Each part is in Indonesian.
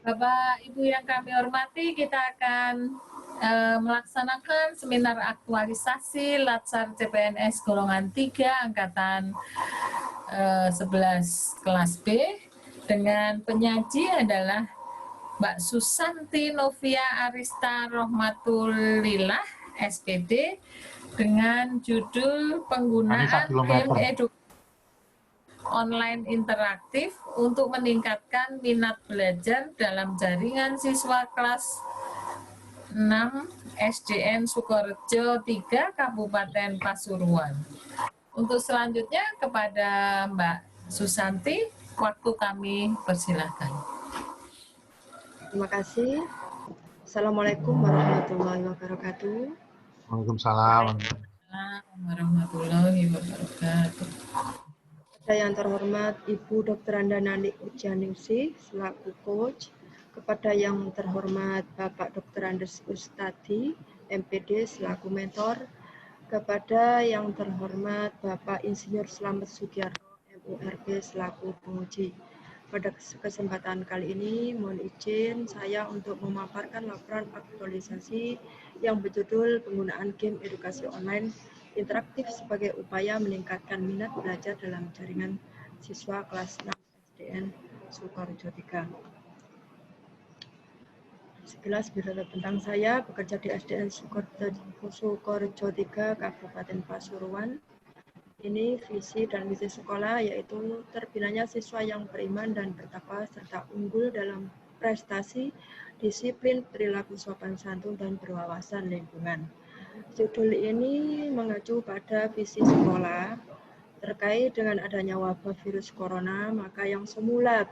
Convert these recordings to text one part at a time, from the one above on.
Bapak Ibu yang kami hormati, kita akan melaksanakan seminar aktualisasi Latsar CPNS golongan 3 angkatan 11 kelas B dengan penyaji adalah Mbak Susanti Novia Arista Rohmatulillah SPD dengan judul penggunaan game edukasi online interaktif untuk meningkatkan minat belajar dalam jaringan siswa kelas 6 SDN Sukorejo 3 Kabupaten Pasuruan. Untuk selanjutnya kepada Mbak Susanti, waktu kami persilahkan. Terima kasih. Assalamualaikum warahmatullahi wabarakatuh. Waalaikumsalam warahmatullahi wabarakatuh. Kepada yang terhormat Ibu Dr. Anda Nanik Ujianingsih selaku coach, kepada yang terhormat Bapak Dr. Andes Ustadi MPD selaku mentor, kepada yang terhormat Bapak Insinyur Slamet Sugiarto MURB selaku penguji. Pada kesempatan kali ini mohon izin saya untuk memaparkan laporan aktualisasi yang berjudul penggunaan game edukasi online interaktif sebagai upaya meningkatkan minat belajar dalam jaringan siswa kelas 6 SDN Sukorejo 3. Sekilas biodata tentang saya, bekerja di SDN Sukorejo 3 Kabupaten Pasuruan. Ini visi dan misi sekolah yaitu terbinanya siswa yang beriman dan bertakwa serta unggul dalam prestasi, disiplin, perilaku sopan santun dan berwawasan lingkungan. Judul ini mengacu pada visi sekolah terkait dengan adanya wabah virus corona, maka yang semula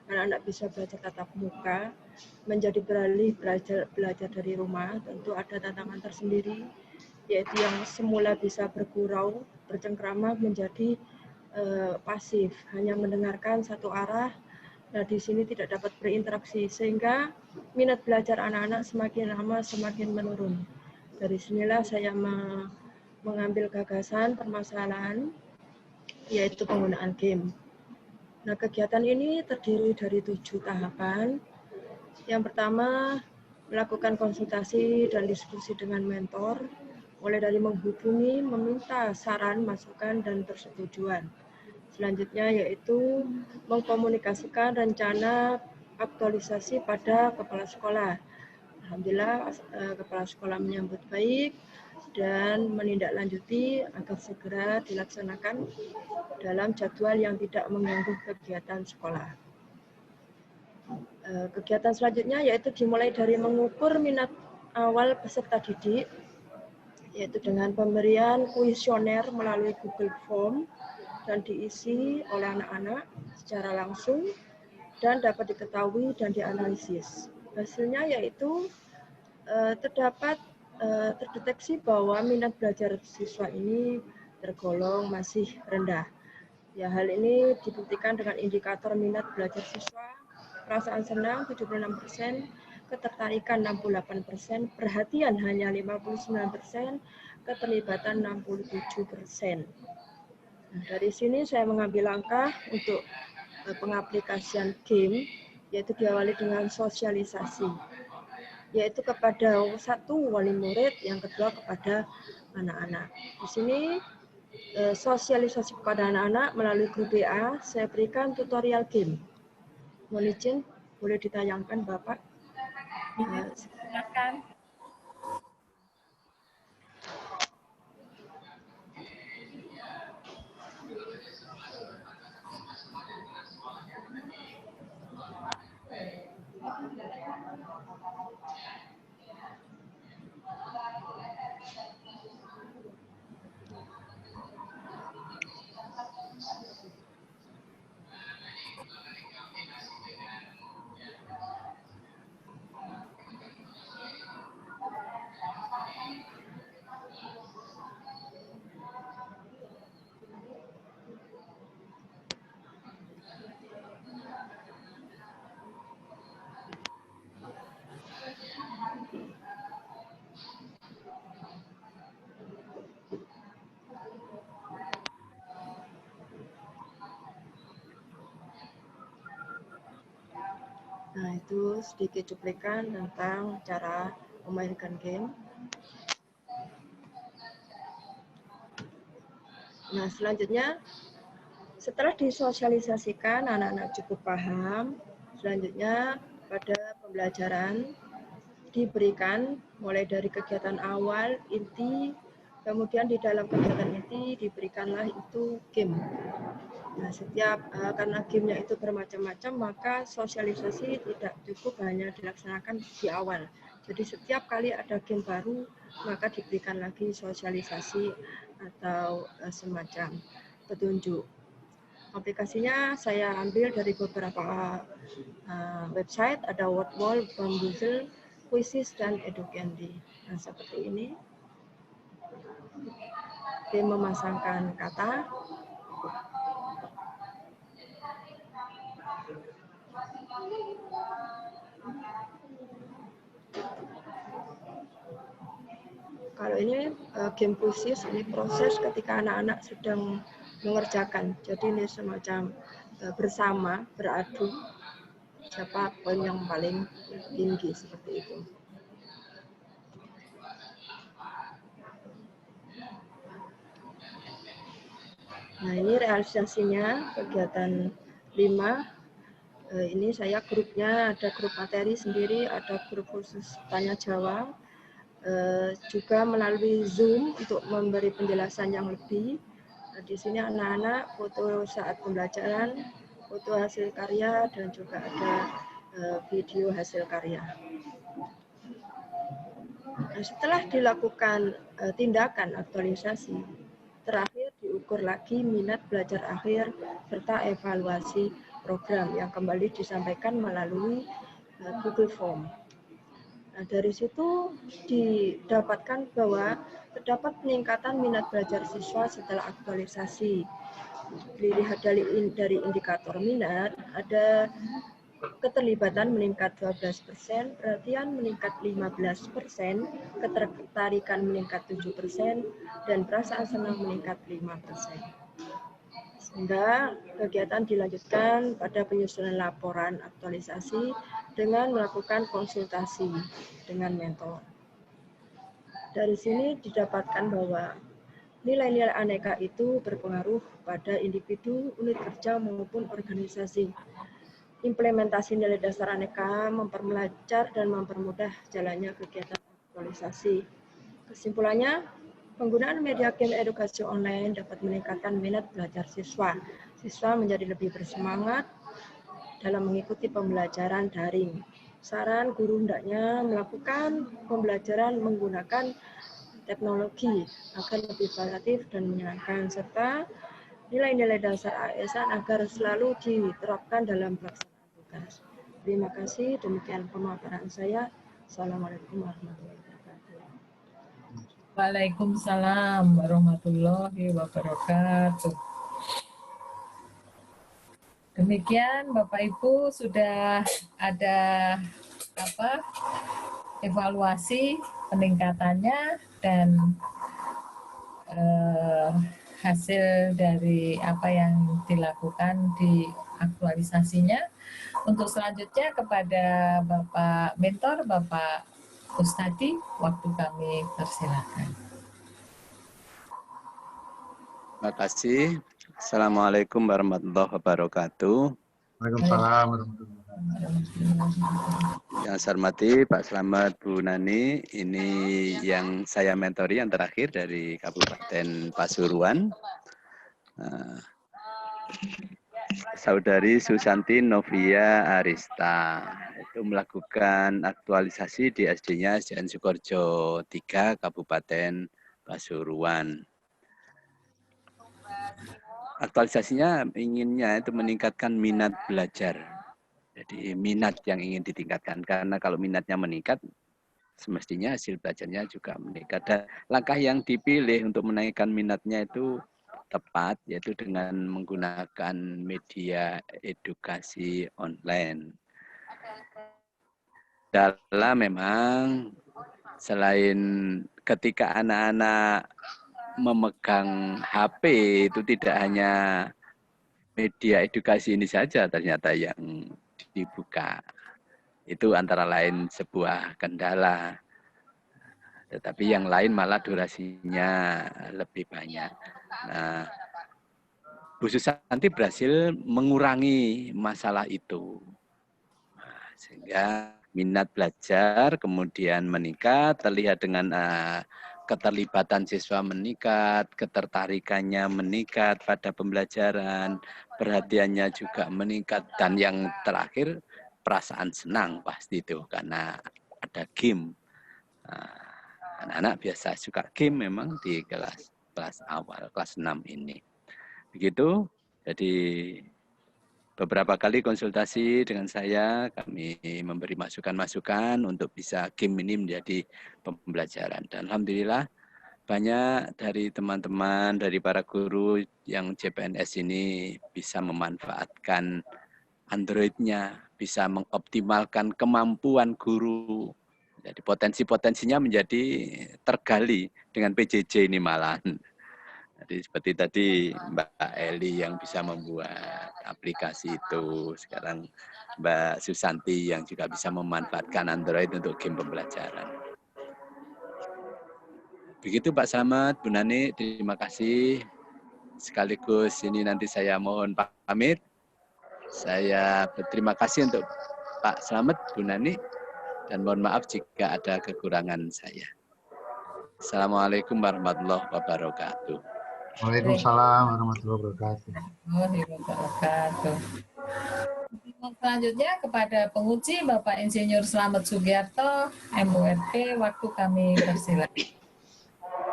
anak-anak bisa belajar tatap muka menjadi beralih belajar dari rumah. Tentu ada tantangan tersendiri, yaitu yang semula bisa bergurau, bercengkrama menjadi pasif, hanya mendengarkan satu arah. Nah, di sini tidak dapat berinteraksi, sehingga minat belajar anak-anak semakin lama semakin menurun. Dari sinilah saya mengambil gagasan permasalahan, yaitu penggunaan game. Nah, kegiatan ini terdiri dari 7 tahapan. Yang pertama, melakukan konsultasi dan diskusi dengan mentor, mulai dari menghubungi, meminta saran, masukan, dan persetujuan. Selanjutnya yaitu mengkomunikasikan rencana aktualisasi pada kepala sekolah. Alhamdulillah kepala sekolah menyambut baik dan menindaklanjuti agar segera dilaksanakan dalam jadwal yang tidak mengganggu kegiatan sekolah. Kegiatan selanjutnya yaitu dimulai dari mengukur minat awal peserta didik, yaitu dengan pemberian kuesioner melalui Google Form dan diisi oleh anak-anak secara langsung dan dapat diketahui dan dianalisis. Hasilnya yaitu terdeteksi bahwa minat belajar siswa ini tergolong masih rendah. Ya, hal ini dibuktikan dengan indikator minat belajar siswa, perasaan senang 76%, ketertarikan 68%, perhatian hanya 59%, keterlibatan 67%. Nah, dari sini saya mengambil langkah untuk pengaplikasian game, yaitu diawali dengan sosialisasi, yaitu kepada satu wali murid, yang kedua kepada anak-anak. Di sini sosialisasi kepada anak-anak melalui grup WA, saya berikan tutorial game. Mohon izin, boleh ditayangkan Bapak? Silakan. Nah, itu sedikit cuplikan tentang cara memainkan game. Nah, selanjutnya setelah disosialisasikan, anak-anak cukup paham. Selanjutnya pada pembelajaran diberikan mulai dari kegiatan awal, inti, kemudian di dalam kegiatan inti diberikanlah itu game. Nah, karena gamenya itu bermacam-macam, maka sosialisasi tidak cukup hanya dilaksanakan di awal. Jadi setiap kali ada game baru, maka diberikan lagi sosialisasi atau semacam petunjuk. Aplikasinya saya ambil dari beberapa website, ada Wordwall, Bamboozle, Quizzes, dan Educandy. Nah, seperti ini. Game memasangkan kata. Kalau ini game khusus, ini proses ketika anak-anak sedang mengerjakan. Jadi ini semacam bersama, beradu, siapa poin yang paling tinggi, seperti itu. Nah, ini realisasinya, kegiatan 5. Ini saya grupnya, ada grup materi sendiri, ada grup khusus tanya jawab. Juga melalui Zoom untuk memberi penjelasan yang lebih. Di sini anak-anak foto saat pembelajaran, foto hasil karya, dan juga ada video hasil karya. Nah, setelah dilakukan tindakan aktualisasi, terakhir diukur lagi minat belajar akhir serta evaluasi program yang kembali disampaikan melalui Google Form. Nah, dari situ didapatkan bahwa terdapat peningkatan minat belajar siswa setelah aktualisasi. Dilihat dari indikator minat, ada keterlibatan meningkat 12%, perhatian meningkat 15%, ketertarikan meningkat 7%, dan perasaan senang meningkat 5%. Sehingga kegiatan dilanjutkan pada penyusunan laporan aktualisasi dengan melakukan konsultasi dengan mentor. Dari sini didapatkan bahwa nilai-nilai aneka itu berpengaruh pada individu, unit kerja maupun organisasi. Implementasi nilai dasar aneka memperlancar dan mempermudah jalannya kegiatan aktualisasi. Kesimpulannya, penggunaan media game edukasi online dapat meningkatkan minat belajar siswa. Siswa menjadi lebih bersemangat dalam mengikuti pembelajaran daring. Saran guru hendaknya melakukan pembelajaran menggunakan teknologi agar lebih variatif dan menyenangkan, serta nilai-nilai dasar ASN agar selalu diterapkan dalam pelaksanaan tugas. Terima kasih, demikian pemaparan saya. Assalamualaikum warahmatullahi wabarakatuh. Waalaikumsalam warahmatullahi wabarakatuh. Demikian Bapak Ibu sudah ada evaluasi peningkatannya dan hasil dari apa yang dilakukan di aktualisasinya. Untuk selanjutnya kepada Bapak Mentor, Bapak Ustadi, waktu kami persilakan. Terima kasih. Assalamualaikum warahmatullahi wabarakatuh. Waalaikumsalam warahmatullahi wabarakatuh. Yang saya hormati Pak Slamet, Bu Nani, ini yang saya mentori yang terakhir dari Kabupaten Pasuruan. Saudari Susanti Novia Arista itu melakukan aktualisasi di SD-nya SDN Sukorejo 3 Kabupaten Pasuruan. Aktualisasinya inginnya itu meningkatkan minat belajar. Jadi minat yang ingin ditingkatkan, karena kalau minatnya meningkat, semestinya hasil belajarnya juga meningkat. Dan langkah yang dipilih untuk menaikkan minatnya itu tepat, yaitu dengan menggunakan media edukasi online. Dalam memang selain ketika anak-anak memegang HP itu tidak hanya media edukasi ini saja ternyata yang dibuka. Itu antara lain sebuah kendala. Tetapi yang lain malah durasinya lebih banyak. Nah, Bu Susanti berhasil mengurangi masalah itu. Nah, sehingga minat belajar kemudian meningkat, terlihat dengan keterlibatan siswa meningkat, ketertarikannya meningkat pada pembelajaran, perhatiannya juga meningkat, dan yang terakhir perasaan senang pasti itu karena ada game. Anak-anak biasa suka game memang di kelas awal, kelas 6 ini. Begitu, jadi beberapa kali konsultasi dengan saya, kami memberi masukan-masukan untuk bisa game ini menjadi pembelajaran. Dan alhamdulillah banyak dari teman-teman, dari para guru yang CPNS ini bisa memanfaatkan Android-nya, bisa mengoptimalkan kemampuan guru. Jadi potensi-potensinya menjadi tergali dengan PJJ ini malahan. Jadi seperti tadi Mbak Eli yang bisa membuat aplikasi itu, sekarang Mbak Susanti yang juga bisa memanfaatkan Android untuk game pembelajaran. Begitu Pak Slamet, Bu Nani, terima kasih. Sekaligus ini nanti saya mohon pamit. Saya berterima kasih untuk Pak Slamet, Bu Nani, dan mohon maaf jika ada kekurangan saya. Assalamualaikum warahmatullahi wabarakatuh. Waalaikumsalam warahmatullahi wabarakatuh. Selanjutnya kepada penguji Bapak Insinyur Slamet Sugiarto, MURP, waktu kami persilakan.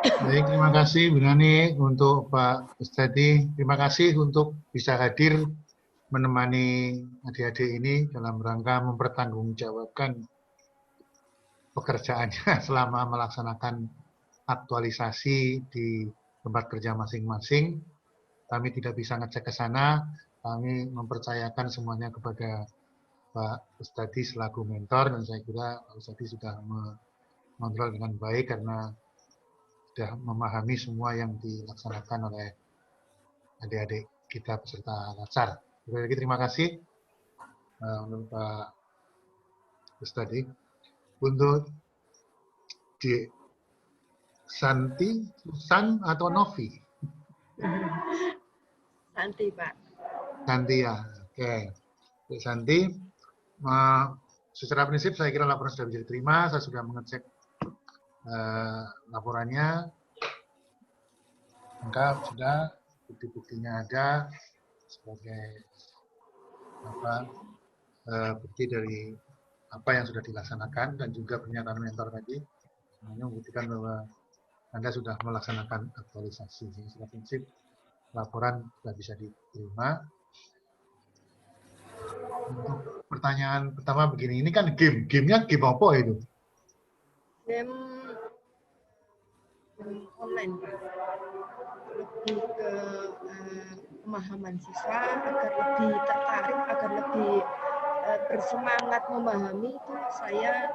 Baik, terima kasih Bu Nani untuk Pak Ustadi. Terima kasih untuk bisa hadir menemani adik-adik ini dalam rangka mempertanggungjawabkan pekerjaannya selama melaksanakan aktualisasi di tempat kerja masing-masing. Kami tidak bisa ngecek ke sana, kami mempercayakan semuanya kepada Pak Ustadi selaku mentor, dan saya kira Pak Ustadi sudah mengontrol dengan baik karena sudah memahami semua yang dilaksanakan oleh adik-adik kita peserta latsar. Sekali lagi terima kasih untuk Pak Ustadi. Untuk Di Santi, Susan atau Novi? Santi, Pak. Santi ya, oke. Di Santi, secara prinsip saya kira laporan sudah bisa diterima, saya sudah mengecek laporannya, lengkap sudah, bukti-buktinya ada sebagai bukti dari apa yang sudah dilaksanakan, dan juga pernyataan mentor tadi semuanya membuktikan bahwa Anda sudah melaksanakan aktualisasi. Secara prinsip laporan sudah bisa diterima. Untuk pertanyaan pertama begini, ini kan gamenya game apa itu? Game online, Pak. Lebih ke pemahaman siswa agar lebih tertarik, agar lebih bersemangat memahami itu saya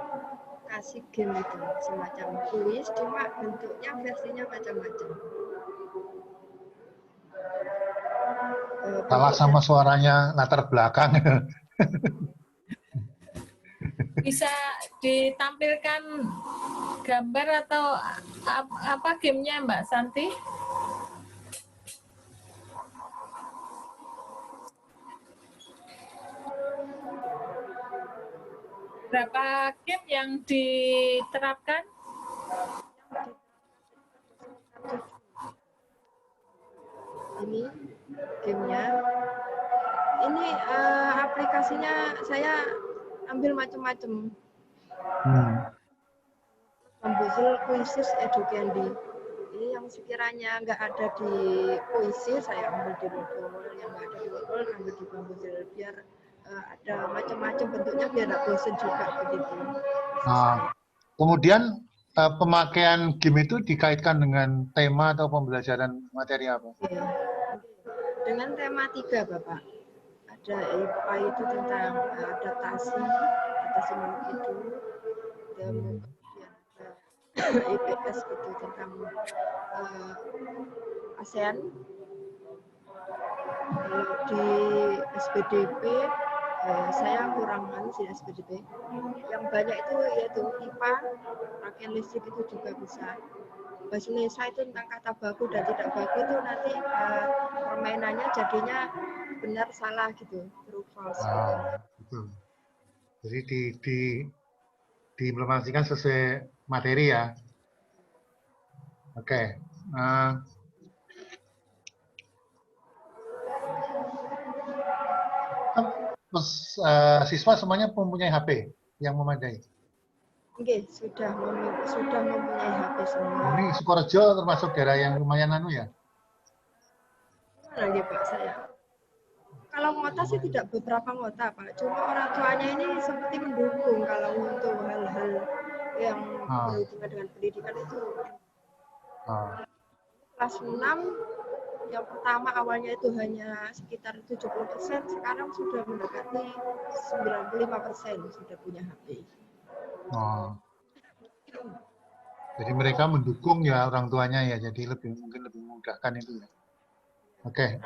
kasih game itu semacam kuis, cuma bentuknya versinya macam-macam. Kalah sama suaranya latar belakang. Bisa ditampilkan gambar atau apa gamenya Mbak Santi? Berapa game yang diterapkan? Ini gamenya. Ini aplikasinya saya ambil macam-macam. Membusul Quizzes Educandi. Ini yang sekiranya nggak ada di puisi, saya ambil di Google. Yang nggak ada di Google, ambil di Bambusil. Biar ada macam-macam bentuknya, biar nggak bosan juga begitu. Kemudian pemakaian game itu dikaitkan dengan tema atau pembelajaran materi apa? Ya. Dengan tema 3, Bapak. Ada IPA itu tentang adaptasi makhluk hidup. Kemudian ada IPS itu tentang ASEAN. Kalau di SPDP saya kurang sih SPDP. Yang banyak itu yaitu IPA, rangkaian listrik itu juga bisa. Bahasa Indonesia itu tentang kata baku dan tidak baku itu nanti permainannya jadinya benar salah gitu, true false. Betul. Jadi diimplementasikan sesuai materi ya. Oke. Terus siswa semuanya mempunyai HP yang memadai. Oke, sudah mempunyai HP semua. Ini Sukorejo termasuk daerah yang lumayan ya? Lagi Pak saya. Kalau ngota sih tidak beberapa ngota Pak, cuma orang tuanya ini seperti mendukung kalau untuk hal-hal yang berhubungan dengan pendidikan itu. Kelas 6 yang pertama awalnya itu hanya sekitar 70%, sekarang sudah mendekati 95% sudah punya HP. Jadi mereka mendukung ya orang tuanya ya, jadi mungkin lebih memudahkan itu ya. Oke.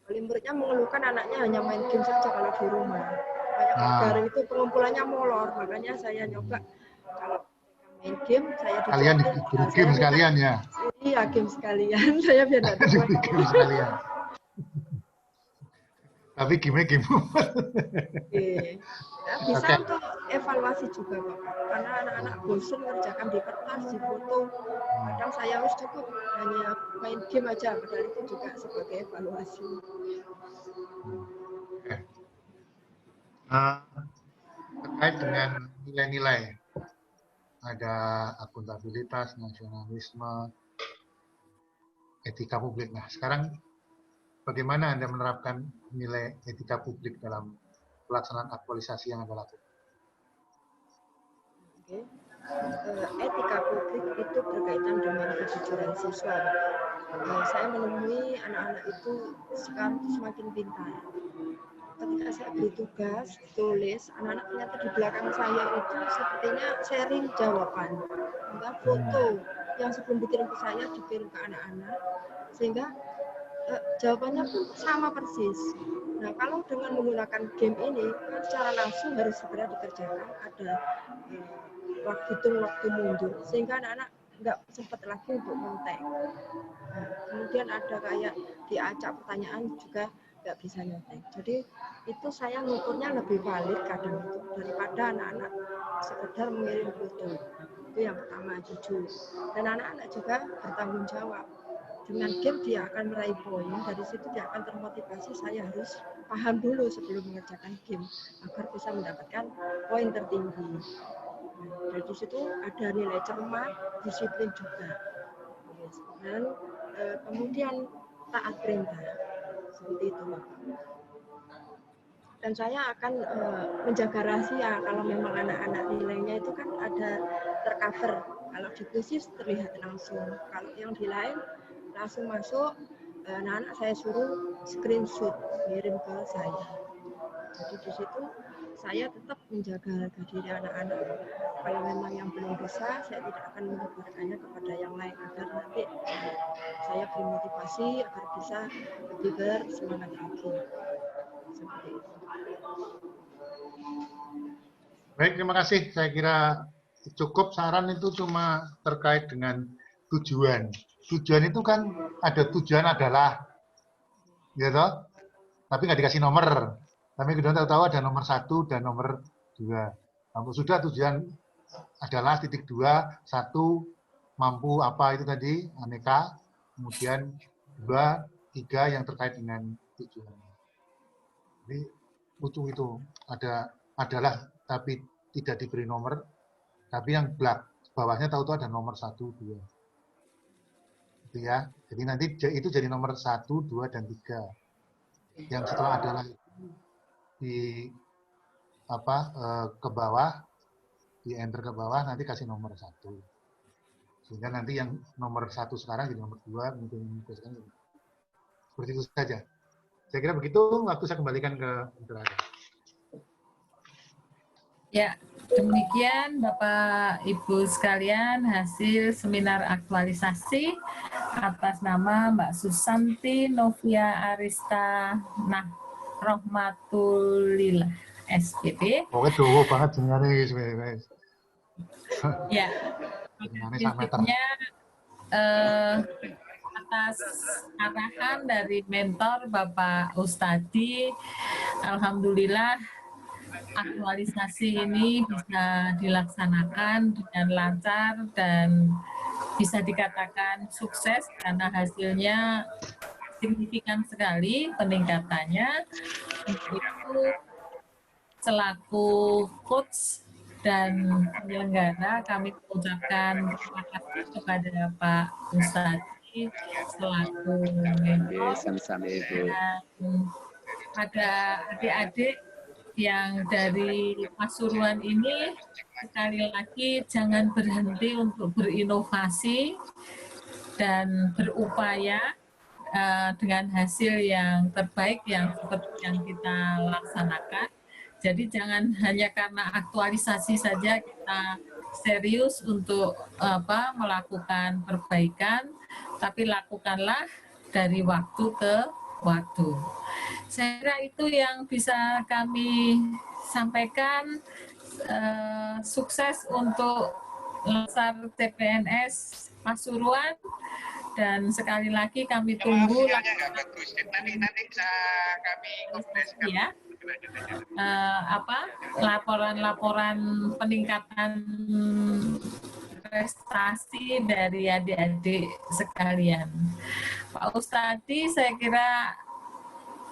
Muridnya mengeluhkan anaknya hanya main game saja kalau di rumah. Banyak negara itu pengumpulannya molor, makanya saya nyoba kalau main game saya kalian game sekalian ya. Iya, game sekalian. Saya biar enggak game sekalian. Tapi game. Nah, bisa untuk evaluasi juga Pak, karena anak-anak bosan mengerjakan di kertas, di foto. Kadang saya harus cukup hanya main game aja, padahal itu juga sebagai evaluasi. Terkait dengan nilai-nilai, ada akuntabilitas, nasionalisme, etika publik. Nah, sekarang bagaimana Anda menerapkan nilai etika publik dalam pelaksanaan aktualisasi yang Anda lakukan? Etika publik itu berkaitan dengan kejujuran siswa. Saya menemui anak-anak itu sekarang semakin pintar. Ketika saya beri tugas, tulis, anak-anak ternyata di belakang saya itu sepertinya sharing jawaban. Enggak foto yang sebelum dikirim ke saya dikirim ke anak-anak, sehingga jawabannya pun sama persis. Nah, kalau dengan menggunakan game ini, kan secara langsung harus segera dikerjakan, ada waktu mundur, sehingga anak-anak nggak sempat lagi untuk ngontek. Nah, kemudian ada kayak diacak pertanyaan juga nggak bisa nyontek. Jadi itu saya ngukurnya lebih valid kadang itu daripada anak-anak sekedar mengirim foto. Itu yang pertama, jujur. Dan anak-anak juga bertanggung jawab. Dengan game dia akan meraih poin, dari situ dia akan termotivasi, saya harus paham dulu sebelum mengerjakan game agar bisa mendapatkan poin tertinggi. Dari situ ada nilai cermat, disiplin juga. Dan kemudian taat perintah. Seperti itu. Dan saya akan menjaga rahasia kalau memang anak-anak nilainya itu kan ada tercover. Kalau di khusus terlihat langsung. Kalau yang di lain langsung masuk, anak-anak saya suruh screenshot, kirim ke saya. Jadi di situ saya tetap menjaga harga diri anak-anak. Kalau memang yang belum bisa, saya tidak akan menyebarkannya kepada yang lain agar nanti saya beri motivasi agar bisa lebih bersemangat lagi. Seperti itu. Baik, terima kasih. Saya kira cukup. Saran itu cuma terkait dengan tujuan. Tujuan itu kan ada tujuan adalah, gitu. Tapi nggak dikasih nomor. Kami kemudian tahu ada nomor 1 dan nomor 2. Sudah tujuan adalah titik 2, 1 mampu apa itu tadi aneka, kemudian 2, 3 yang terkait dengan tujuan. Jadi butuh itu adalah tapi tidak diberi nomor, tapi yang bawahnya tahu ada nomor 1, 2. Gitu ya. Jadi nanti itu jadi nomor 1, 2, dan 3. Yang setelah adalah di ke bawah, di enter ke bawah, nanti kasih nomor 1. Sehingga nanti yang nomor 1 sekarang jadi nomor 2, mungkin seperti itu saja. Saya kira begitu, waktu saya kembalikan ke moderator. Ya, demikian Bapak Ibu sekalian hasil seminar aktualisasi atas nama Mbak Susanti Novia Arista Rohmatulillah SPP. Pokoknya jauh banget jenengane wis. Ya, Jenengane sak meter. prinsipnya atas arahan dari mentor Bapak Ustadi, alhamdulillah aktualisasi ini bisa dilaksanakan dengan lancar dan bisa dikatakan sukses karena hasilnya signifikan sekali peningkatannya. Untuk itu selaku coach dan penyelenggara kami mengucapkan terima kasih kepada Pak Ustadi selaku mentor Sama-sama Ibu. dan pada adik-adik yang dari Pasuruan ini, sekali lagi jangan berhenti untuk berinovasi dan berupaya dengan hasil yang terbaik yang seperti yang kita laksanakan. Jadi jangan hanya karena aktualisasi saja kita serius untuk melakukan perbaikan, tapi lakukanlah dari waktu ke waktu. Saya kira itu yang bisa kami sampaikan. Sukses untuk Latsar CPNS Pasuruan dan sekali lagi kami tunggu ya laporan-laporan peningkatan prestasi dari adik-adik sekalian. Pak Ustadi, saya kira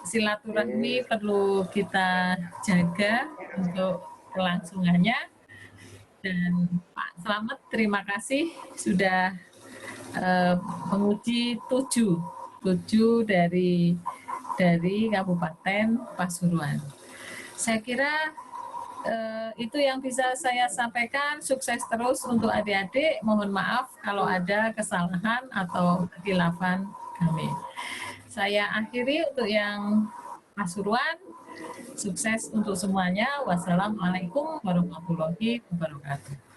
silaturahmi perlu kita jaga untuk kelangsungannya. Dan Pak Slamet, terima kasih sudah menguji 7 dari Kabupaten Pasuruan. Saya kira itu yang bisa saya sampaikan. Sukses terus untuk adik-adik. Mohon maaf kalau ada kesalahan atau kekhilafan kami. Saya akhiri untuk yang Pasuruan. Sukses untuk semuanya. Wassalamualaikum warahmatullahi wabarakatuh.